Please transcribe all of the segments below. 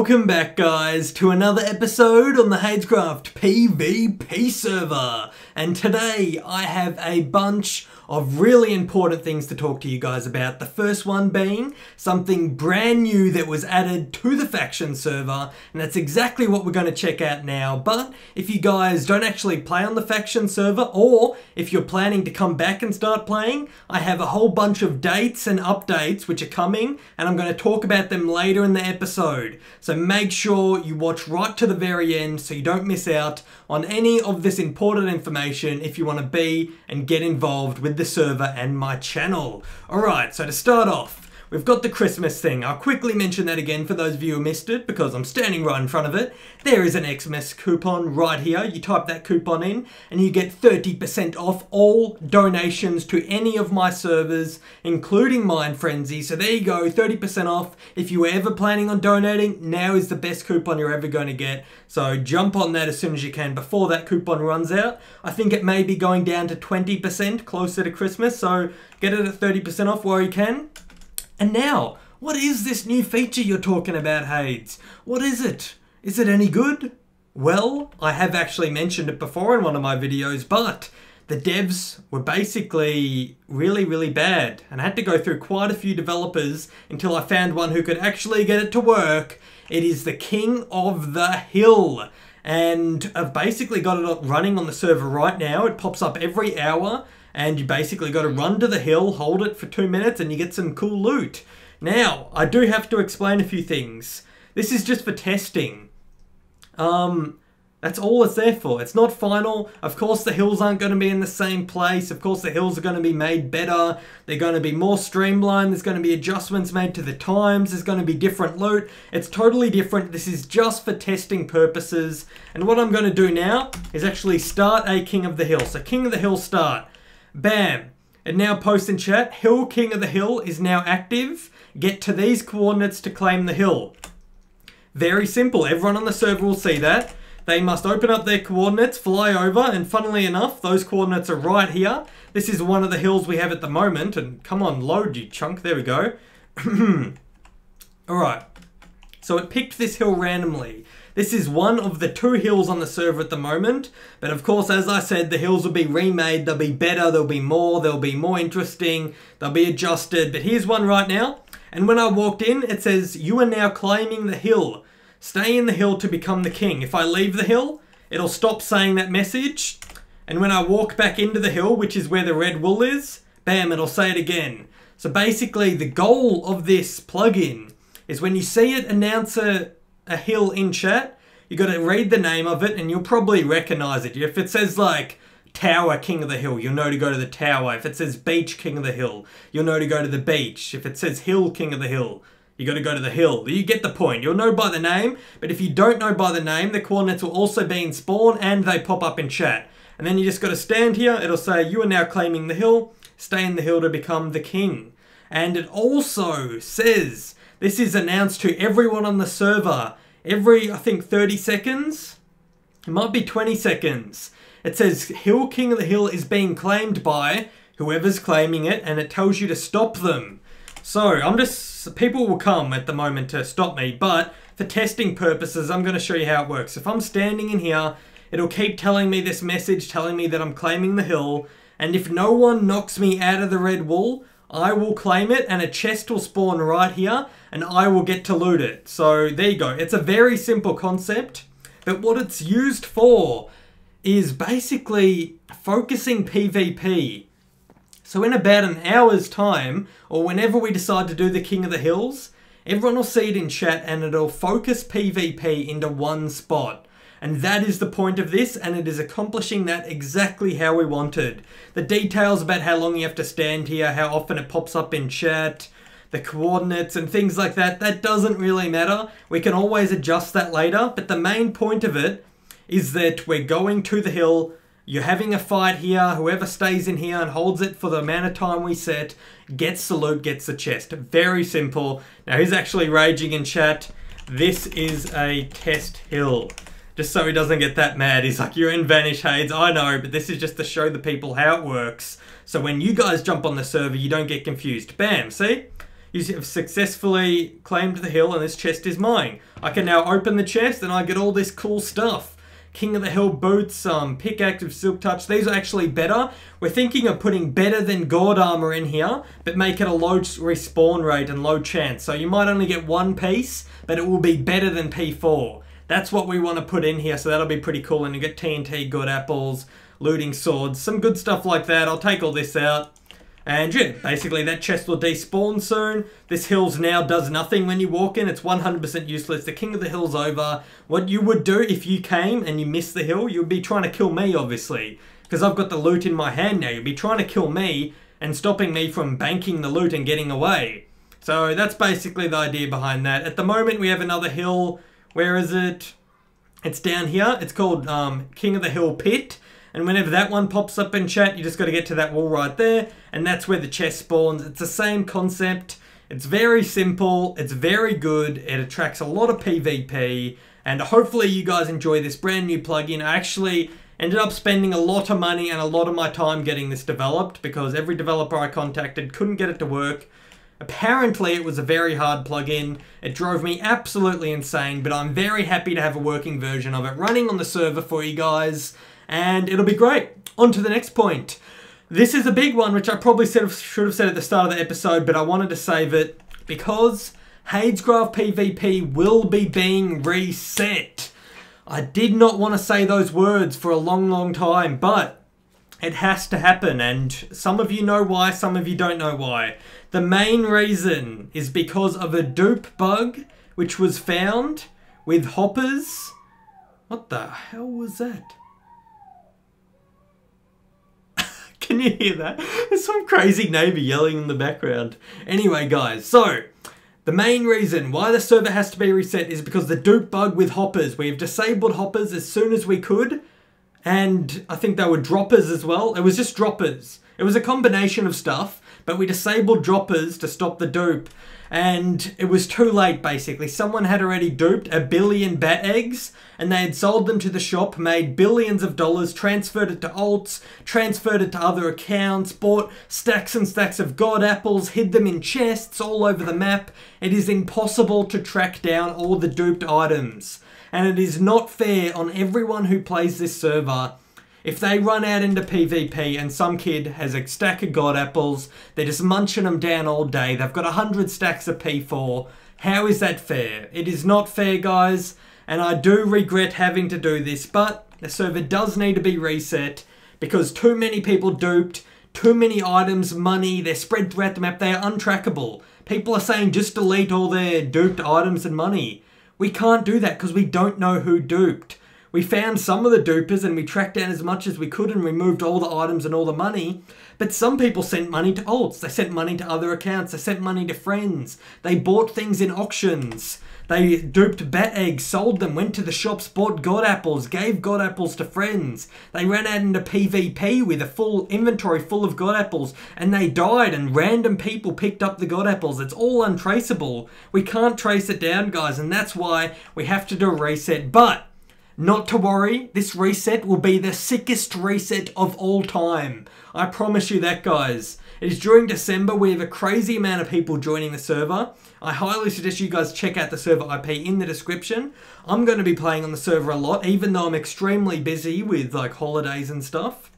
Welcome back, guys, to another episode on the HaydzCraft PvP Server. And today I have a bunch of really important things to talk to you guys about. The first one being something brand new that was added to the faction server, and that's exactly what we're going to check out now. But if you guys don't actually play on the faction server, or if you're planning to come back and start playing, I have a whole bunch of dates and updates which are coming, and I'm going to talk about them later in the episode. So make sure you watch right to the very end so you don't miss out on any of this important information if you want to be and get involved with the server and my channel. Alright, so to start off, we've got the Christmas thing. I'll quickly mention that again for those of you who missed it because I'm standing right in front of it. There is an Xmas coupon right here. You type that coupon in and you get 30% off all donations to any of my servers, including MineFrenzy. So there you go, 30% off. If you were ever planning on donating, now is the best coupon you're ever going to get. So jump on that as soon as you can before that coupon runs out. I think it may be going down to 20% closer to Christmas, so get it at 30% off while you can. And now, what is this new feature you're talking about, Hayds? What is it? Is it any good? Well, I have actually mentioned it before in one of my videos, but the devs were basically really bad, and I had to go through quite a few developers until I found one who could actually get it to work. It is the King of the Hill, and I've basically got it running on the server right now. It pops up every hour, and you basically got to run to the hill, hold it for 2 minutes, and you get some cool loot. Now, I do have to explain a few things. This is just for testing. That's all it's there for. It's not final. Of course, the hills aren't going to be in the same place. Of course, the hills are going to be made better. They're going to be more streamlined. There's going to be adjustments made to the times. There's going to be different loot. It's totally different. This is just for testing purposes. And what I'm going to do now is actually start a King of the Hill. So King of the Hill start. Bam. And now post in chat, Hill King of the Hill is now active. Get to these coordinates to claim the hill. Very simple. Everyone on the server will see that. They must open up their coordinates, fly over, and funnily enough, those coordinates are right here. This is one of the hills we have at the moment, and come on, load you chunk, there we go. Alright, so it picked this hill randomly. This is one of the 2 hills on the server at the moment, but of course, as I said, the hills will be remade, they'll be better, they'll be more interesting, they'll be adjusted, but here's one right now, and when I walked in, it says, you are now claiming the hill. Stay in the hill to become the king. If I leave the hill, it'll stop saying that message. And when I walk back into the hill, which is where the red wool is, bam, it'll say it again. So basically, the goal of this plugin is when you see it announce a hill in chat, you got to read the name of it and you'll probably recognize it. If it says like Tower King of the Hill, you'll know to go to the tower. If it says Beach King of the Hill, you'll know to go to the beach. If it says Hill King of the Hill, you got to go to the hill. You get the point. You'll know by the name, but if you don't know by the name, the coordinates will also be in spawn and they pop up in chat. And then you just got to stand here. It'll say, you are now claiming the hill. Stay in the hill to become the king. And it also says, this is announced to everyone on the server every, I think, 30 seconds. It might be 20 seconds. It says, Hill King of the Hill is being claimed by whoever's claiming it, and it tells you to stop them. So, people will come at the moment to stop me, but for testing purposes, I'm going to show you how it works. If I'm standing in here, it'll keep telling me this message, telling me that I'm claiming the hill, and if no one knocks me out of the red wool, I will claim it, and a chest will spawn right here, and I will get to loot it. So, there you go. It's a very simple concept, but what it's used for is basically focusing PvP. So in about an hour's time, or whenever we decide to do the King of the Hills, everyone will see it in chat and it'll focus PvP into one spot. And that is the point of this, and it is accomplishing that exactly how we wanted. The details about how long you have to stand here, how often it pops up in chat, the coordinates and things like that, that doesn't really matter. We can always adjust that later, but the main point of it is that we're going to the hill. You're having a fight here. Whoever stays in here and holds it for the amount of time we set gets the loot, gets the chest. Very simple. Now, he's actually raging in chat. This is a test hill. Just so he doesn't get that mad. He's like, you're in Vanish, Hayds. I know, but this is just to show the people how it works. So when you guys jump on the server, you don't get confused. Bam, see? You have successfully claimed the hill and this chest is mine. I can now open the chest and I get all this cool stuff. King of the Hill boots, pickaxe of silk touch. These are actually better. We're thinking of putting better than god armor in here, but make it a low respawn rate and low chance. So you might only get one piece, but it will be better than P4. That's what we want to put in here, so that'll be pretty cool. And you get TNT, good apples, looting swords, some good stuff like that. I'll take all this out. And yeah, basically that chest will despawn soon. This hills now does nothing when you walk in. It's 100% useless. The King of the Hill's over. What you would do if you came and you missed the hill, you'd be trying to kill me, obviously. Because I've got the loot in my hand now. You'd be trying to kill me and stopping me from banking the loot and getting away. So that's basically the idea behind that. At the moment, we have another hill. Where is it? It's down here. It's called King of the Hill Pit. And whenever that one pops up in chat, you just got to get to that wall right there. And that's where the chest spawns. It's the same concept. It's very simple. It's very good. It attracts a lot of PvP. And hopefully you guys enjoy this brand new plugin. I actually ended up spending a lot of money and a lot of my time getting this developed, because every developer I contacted couldn't get it to work. Apparently it was a very hard plugin. It drove me absolutely insane, but I'm very happy to have a working version of it running on the server for you guys. And it'll be great. On to the next point. This is a big one, which I probably should have said at the start of the episode, but I wanted to save it because HaydzCraft PvP will be being reset. I did not want to say those words for a long time, but it has to happen, and some of you know why, some of you don't know why. The main reason is because of a dupe bug which was found with hoppers. What the hell was that? Can you hear that? There's some crazy neighbor yelling in the background. Anyway, guys, so the main reason why the server has to be reset is because the dupe bug with hoppers. We've disabled hoppers as soon as we could, and I think they were droppers as well. It was just droppers. It was a combination of stuff, but we disabled droppers to stop the dupe. And it was too late, basically. Someone had already duped 1 billion bat eggs, and they had sold them to the shop, made billions of dollars, transferred it to alts, transferred it to other accounts, bought stacks and stacks of god apples, hid them in chests all over the map. It is impossible to track down all the duped items. And it is not fair on everyone who plays this server. If they run out into PvP and some kid has a stack of god apples, they're just munching them down all day, they've got 100 stacks of P4, how is that fair? It is not fair, guys, and I do regret having to do this, but the server does need to be reset because too many people duped, too many items, money, they're spread throughout the map, they are untrackable. People are saying just delete all their duped items and money. We can't do that because we don't know who duped. We found some of the dupers and we tracked down as much as we could and removed all the items and all the money. But some people sent money to alts. They sent money to other accounts. They sent money to friends. They bought things in auctions. They duped bat eggs, sold them, went to the shops, bought god apples, gave god apples to friends. They ran out into PvP with a full inventory full of god apples and they died and random people picked up the god apples. It's all untraceable. We can't trace it down, guys, and that's why we have to do a reset. But not to worry, this reset will be the sickest reset of all time. I promise you that, guys. It is during December. We have a crazy amount of people joining the server. I highly suggest you guys check out the server IP in the description. I'm going to be playing on the server a lot, even though I'm extremely busy with like holidays and stuff.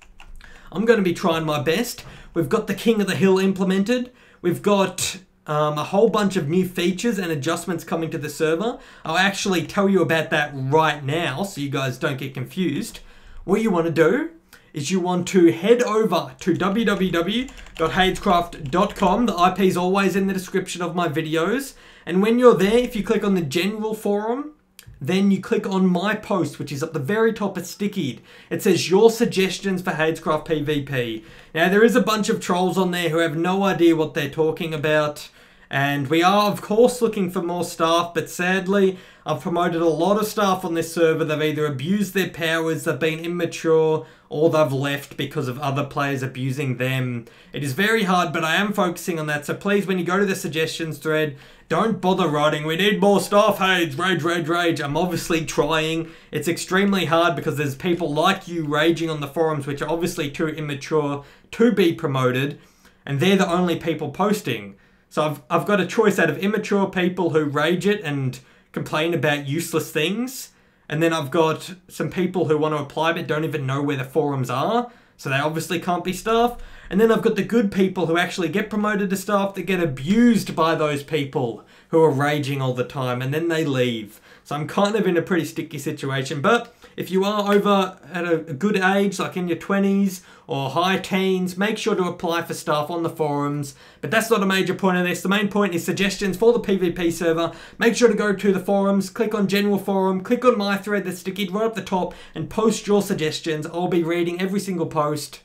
I'm going to be trying my best. We've got the King of the Hill implemented. We've got a whole bunch of new features and adjustments coming to the server. I'll actually tell you about that right now so you guys don't get confused. What you want to do is you want to head over to www.HaydzCraft.com. The IP is always in the description of my videos. And when you're there, if you click on the general forum, then you click on my post, which is at the very top, it's stickied. It says your suggestions for HaydzCraft PvP. Now there is a bunch of trolls on there who have no idea what they're talking about. And we are, of course, looking for more staff, but sadly, I've promoted a lot of staff on this server. They've either abused their powers, they've been immature, or they've left because of other players abusing them. It is very hard, but I am focusing on that. So please, when you go to the suggestions thread, don't bother writing, we need more staff, Hayds, rage, rage, rage. I'm obviously trying. It's extremely hard because there's people like you raging on the forums, which are obviously too immature to be promoted, and they're the only people posting. So I've got a choice out of immature people who rage it and complain about useless things. And then I've got some people who want to apply but don't even know where the forums are. So they obviously can't be staff. And then I've got the good people who actually get promoted to staff that get abused by those people who are raging all the time and then they leave. So I'm kind of in a pretty sticky situation. But if you are over at a good age, like in your 20s or high teens, make sure to apply for staff on the forums. But that's not a major point of this. The main point is suggestions for the PvP server. Make sure to go to the forums, click on General Forum, click on my thread that's sticky right up the top and post your suggestions. I'll be reading every single post.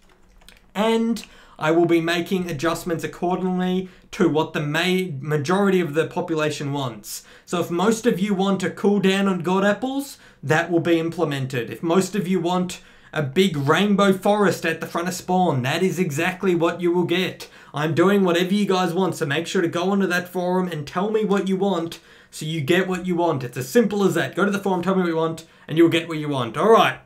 And I will be making adjustments accordingly to what the majority of the population wants. So if most of you want a cooldown on God Apples, that will be implemented. If most of you want a big rainbow forest at the front of spawn, that is exactly what you will get. I'm doing whatever you guys want, so make sure to go onto that forum and tell me what you want so you get what you want. It's as simple as that. Go to the forum, tell me what you want, and you'll get what you want. Alright,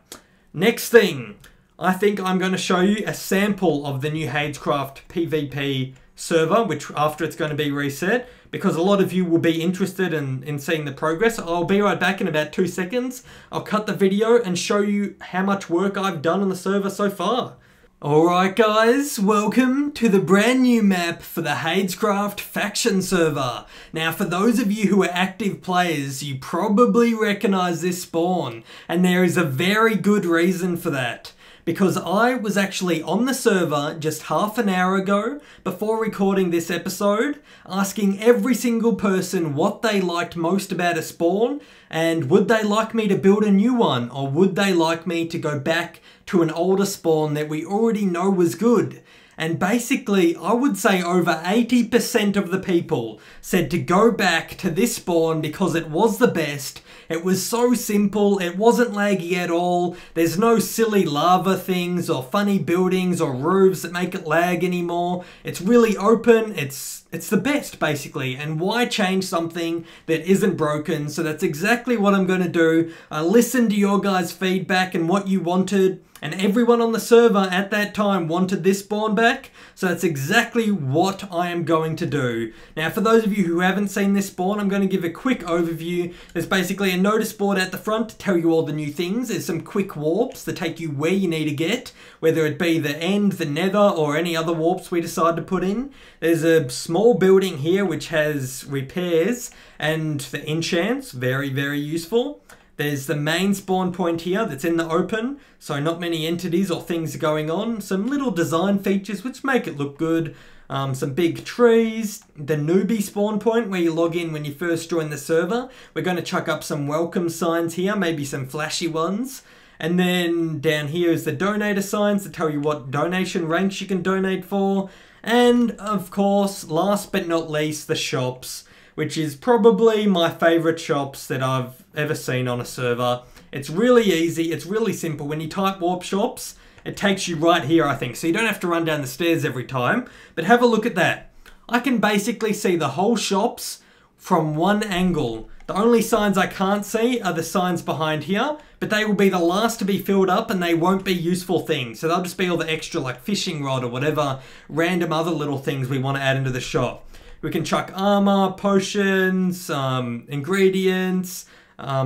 next thing. I think I'm going to show you a sample of the new HaydzCraft PvP server, which after it's going to be reset, because a lot of you will be interested in seeing the progress. I'll be right back in about 2 seconds. I'll cut the video and show you how much work I've done on the server so far. Alright guys, welcome to the brand new map for the HaydzCraft faction server. Now for those of you who are active players, you probably recognize this spawn, and there is a very good reason for that. Because I was actually on the server just half an hour ago, before recording this episode, asking every single person what they liked most about a spawn, and would they like me to build a new one, or would they like me to go back to an older spawn that we already know was good. And basically, I would say over 80% of the people said to go back to this spawn because it was the best. It was so simple, it wasn't laggy at all, there's no silly lava things or funny buildings or roofs that make it lag anymore. It's really open, it's the best basically, and why change something that isn't broken? So that's exactly what I'm going to do. I listened to your guys' feedback and what you wanted, and everyone on the server at that time wanted this spawn back, so that's exactly what I am going to do. Now for those of you who haven't seen this spawn, I'm going to give a quick overview. There's basically a notice board at the front to tell you all the new things. There's some quick warps that take you where you need to get, whether it be the end, the nether, or any other warps we decide to put in. There's a small building here which has repairs and the enchants, very, very useful. There's the main spawn point here that's in the open, so not many entities or things going on. Some little design features which make it look good. Some big trees. The newbie spawn point where you log in when you first join the server. We're going to chuck up some welcome signs here, maybe some flashy ones. And then down here is the donator signs that tell you what donation ranks you can donate for. And of course, last but not least, the shops, which is probably my favorite shops that I've ever seen on a server. It's really easy, it's really simple. When you type warp shops, it takes you right here, I think. So you don't have to run down the stairs every time, but have a look at that. I can basically see the whole shops from one angle. The only signs I can't see are the signs behind here, but they will be the last to be filled up and they won't be useful things. So they'll just be all the extra like fishing rod or whatever random other little things we want to add into the shop. We can chuck armor, potions, ingredients,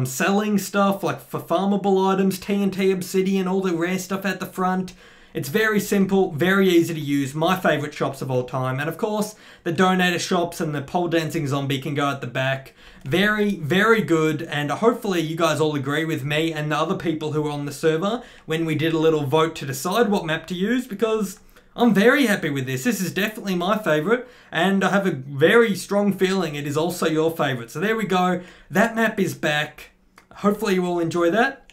selling stuff like for farmable items, TNT, obsidian, all the rare stuff at the front. It's very simple, very easy to use, my favourite shops of all time. And of course, the donator shops and the pole dancing zombie can go at the back. Very, very good, and hopefully you guys all agree with me and the other people who were on the server when we did a little vote to decide what map to use, because I'm very happy with this. This is definitely my favourite, and I have a very strong feeling it is also your favourite. So there we go. That map is back. Hopefully you all enjoy that.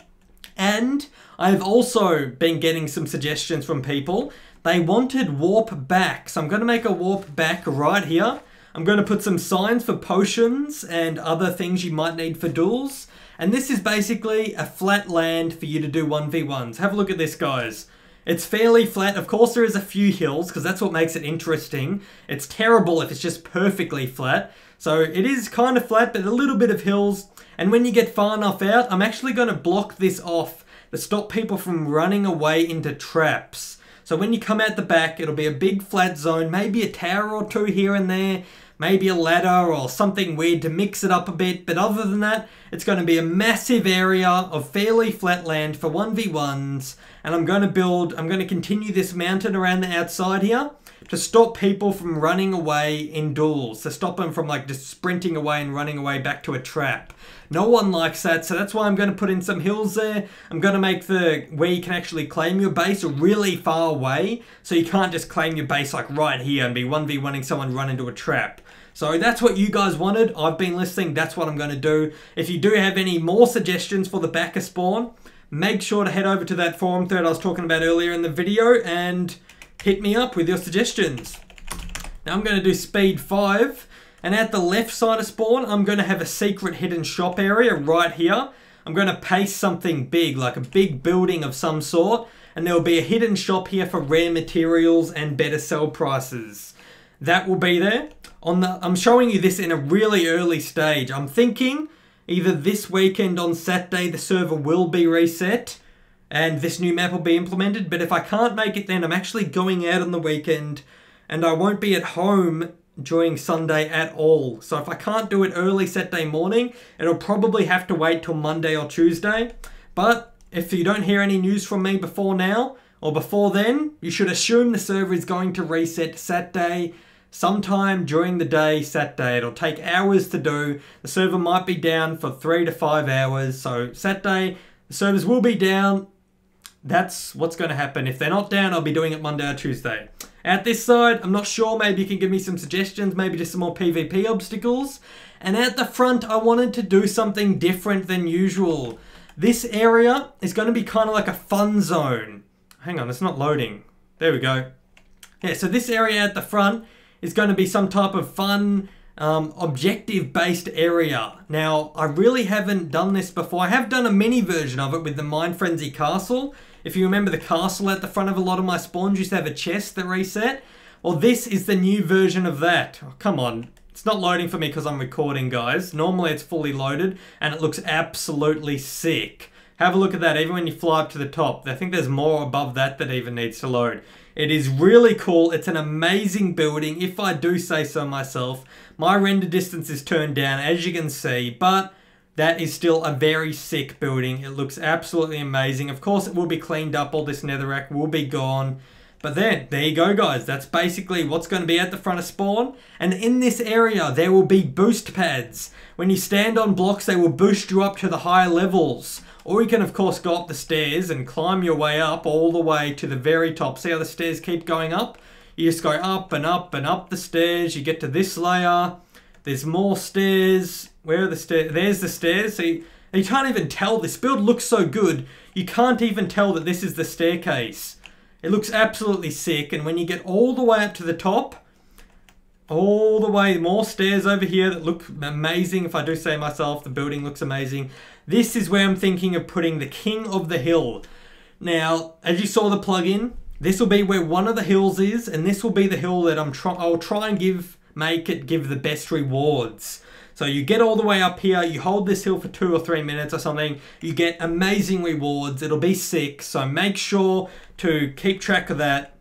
And I've also been getting some suggestions from people. They wanted warp back. So I'm going to make a warp back right here. I'm going to put some signs for potions and other things you might need for duels. And this is basically a flat land for you to do 1v1s. Have a look at this, guys. It's fairly flat. Of course, there is a few hills because that's what makes it interesting. It's terrible if it's just perfectly flat. So it is kind of flat, but a little bit of hills. And when you get far enough out, I'm actually going to block this off to stop people from running away into traps. So when you come out the back, it'll be a big flat zone, maybe a tower or two here and there. maybe a ladder or something weird to mix it up a bit. But other than that, it's going to be a massive area of fairly flat land for 1v1s. And I'm going to continue this mountain around the outside here to stop people from running away in duels. To stop them from like just sprinting away and running away back to a trap. No one likes that, so that's why I'm going to put in some hills there. I'm going to make where you can actually claim your base really far away, so you can't just claim your base like right here and be 1v1ing someone run into a trap. So that's what you guys wanted. I've been listening. That's what I'm going to do. If you do have any more suggestions for the backer spawn, make sure to head over to that forum thread I was talking about earlier in the video and hit me up with your suggestions. Now I'm going to do speed 5. And at the left side of spawn, I'm going to have a secret hidden shop area right here. I'm going to paste something big, like a big building of some sort. And there will be a hidden shop here for rare materials and better sell prices. That will be there. I'm showing you this in a really early stage. I'm thinking either this weekend on Saturday, the server will be reset and this new map will be implemented. But if I can't make it then, I'm actually going out on the weekend and I won't be at home during Sunday at all. So if I can't do it early Saturday morning, it'll probably have to wait till Monday or Tuesday. But if you don't hear any news from me before now or before then, you should assume the server is going to reset Saturday, sometime during the day Saturday. It'll take hours to do. The server might be down for 3 to 5 hours. So Saturday, the servers will be down. That's what's going to happen. If they're not down, I'll be doing it Monday or Tuesday. At this side, I'm not sure. Maybe you can give me some suggestions. Maybe just some more PvP obstacles. And at the front, I wanted to do something different than usual. This area is going to be kind of like a fun zone. Hang on, it's not loading. There we go. Yeah, so this area at the front is going to be some type of fun, objective-based area. Now, I really haven't done this before. I have done a mini version of it with the MineFrenzy castle. If you remember, the castle at the front of a lot of my spawns used to have a chest that reset. Well, this is the new version of that. Oh, come on. It's not loading for me because I'm recording, guys. Normally it's fully loaded and it looks absolutely sick. Have a look at that, even when you fly up to the top. I think there's more above that that even needs to load. It is really cool. It's an amazing building, if I do say so myself. My render distance is turned down, as you can see, but that is still a very sick building. It looks absolutely amazing. Of course, it will be cleaned up. All this netherrack will be gone. But there you go, guys. That's basically what's going to be at the front of spawn. And in this area, there will be boost pads. When you stand on blocks, they will boost you up to the higher levels. Or you can, of course, go up the stairs and climb your way up all the way to the very top. See how the stairs keep going up? You just go up and up and up the stairs. You get to this layer. There's more stairs. Where are the stairs? There's the stairs. See, you can't even tell. This build looks so good. You can't even tell that this is the staircase. It looks absolutely sick. And when you get all the way up to the top, all the way, more stairs over here that look amazing. If I do say myself, the building looks amazing. This is where I'm thinking of putting the king of the hill. Now, as you saw the plugin, this will be where one of the hills is, and this will be the hill that I'll try and make it give the best rewards. So you get all the way up here, you hold this hill for 2 or 3 minutes or something, you get amazing rewards, it'll be sick, so make sure to keep track of that.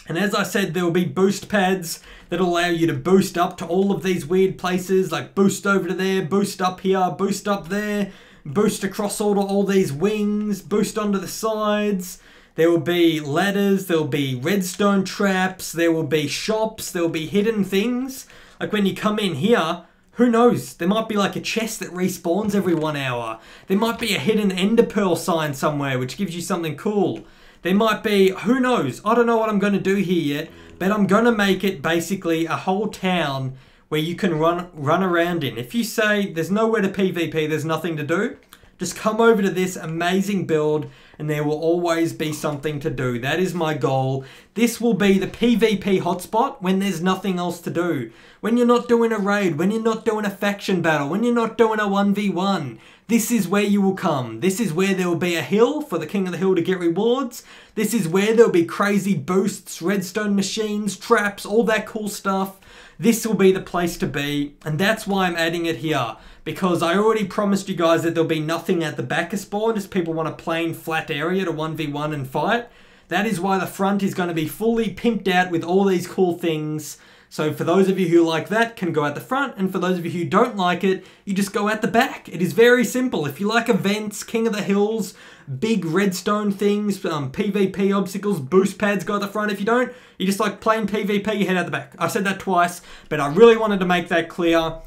And as I said, there will be boost pads that allow you to boost up to all of these weird places, like boost over to there, boost up here, boost up there, boost across all these wings, boost onto the sides. There will be ladders, there will be redstone traps, there will be shops, there will be hidden things. Like when you come in here, who knows? There might be like a chest that respawns every 1 hour. There might be a hidden ender pearl sign somewhere which gives you something cool. There might be, who knows? I don't know what I'm going to do here yet, but I'm going to make it basically a whole town where you can run around in. If you say there's nowhere to PvP, there's nothing to do, just come over to this amazing build and there will always be something to do. That is my goal. This will be the PvP hotspot when there's nothing else to do. When you're not doing a raid, when you're not doing a faction battle, when you're not doing a 1v1, this is where you will come. This is where there will be a hill for the king of the hill to get rewards. This is where there will be crazy boosts, redstone machines, traps, all that cool stuff. This will be the place to be, and that's why I'm adding it here. Because I already promised you guys that there'll be nothing at the back of spawn, just people want a plain flat area to 1v1 and fight. That is why the front is going to be fully pimped out with all these cool things. So for those of you who like that, can go out the front, and for those of you who don't like it, you just go out the back. It is very simple. If you like events, King of the Hills, big redstone things, PvP obstacles, boost pads, go at the front. If you don't, you just like plain PvP, you head out the back. I've said that twice, but I really wanted to make that clear.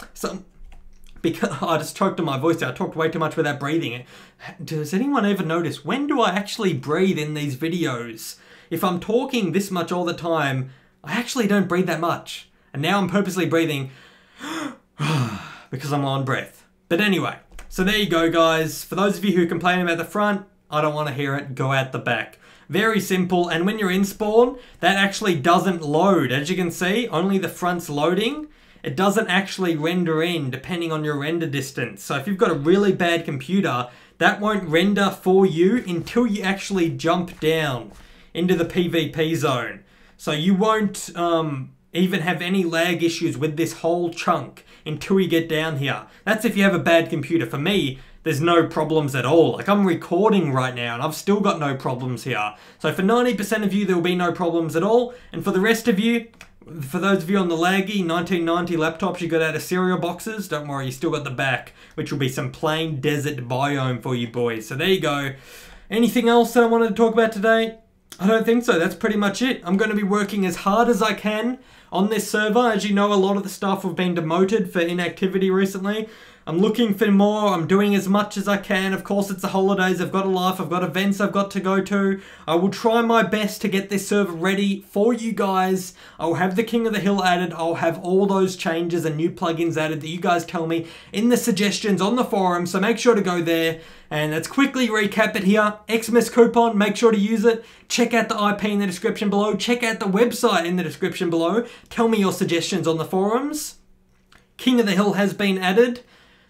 Because I just choked on my voice there. I talked way too much without breathing. Does anyone ever notice, when do I actually breathe in these videos? If I'm talking this much all the time, I actually don't breathe that much. And now I'm purposely breathing because I'm low on breath. But anyway, so there you go, guys. For those of you who complain about the front, I don't want to hear it. Go out the back. Very simple. And when you're in spawn, that actually doesn't load. As you can see, only the front's loading. It doesn't actually render in depending on your render distance. So if you've got a really bad computer, that won't render for you until you actually jump down into the PvP zone. So you won't even have any lag issues with this whole chunk until you get down here. That's if you have a bad computer. For me, there's no problems at all. Like, I'm recording right now and I've still got no problems here. So for 90% of you, there will be no problems at all. And for the rest of you, for those of you on the laggy 1990 laptops you got out of cereal boxes, don't worry, you still got the back, which will be some plain desert biome for you boys. So there you go. Anything else that I wanted to talk about today? I don't think so. That's pretty much it. I'm going to be working as hard as I can on this server. As you know, a lot of the staff have been demoted for inactivity recently. I'm looking for more. I'm doing as much as I can. Of course, it's the holidays. I've got a life. I've got events I've got to go to. I will try my best to get this server ready for you guys. I'll have the King of the Hill added. I'll have all those changes and new plugins added that you guys tell me in the suggestions on the forum. So make sure to go there. And let's quickly recap it here. Xmas coupon, make sure to use it. Check out the IP in the description below. Check out the website in the description below. Tell me your suggestions on the forums. King of the Hill has been added.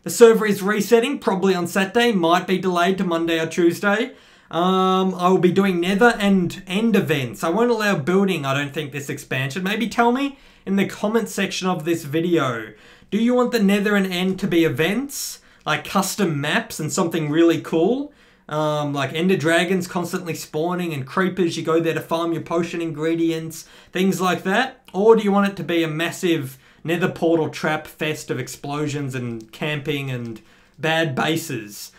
The server is resetting, probably on Saturday, might be delayed to Monday or Tuesday. I will be doing nether and end events. I won't allow building, I don't think, this expansion. Maybe tell me in the comment section of this video. Do you want the nether and end to be events? Like custom maps and something really cool? Like ender dragons constantly spawning and creepers, you go there to farm your potion ingredients, things like that? Or do you want it to be a massive nether portal trap fest of explosions and camping and bad bases?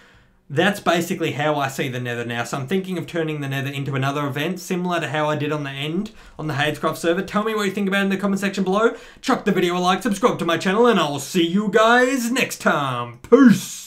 That's basically how I see the nether now. So I'm thinking of turning the nether into another event, similar to how I did on the end on the HaydzCraft server. Tell me what you think about it in the comment section below. Chuck the video a like, subscribe to my channel, and I'll see you guys next time. Peace!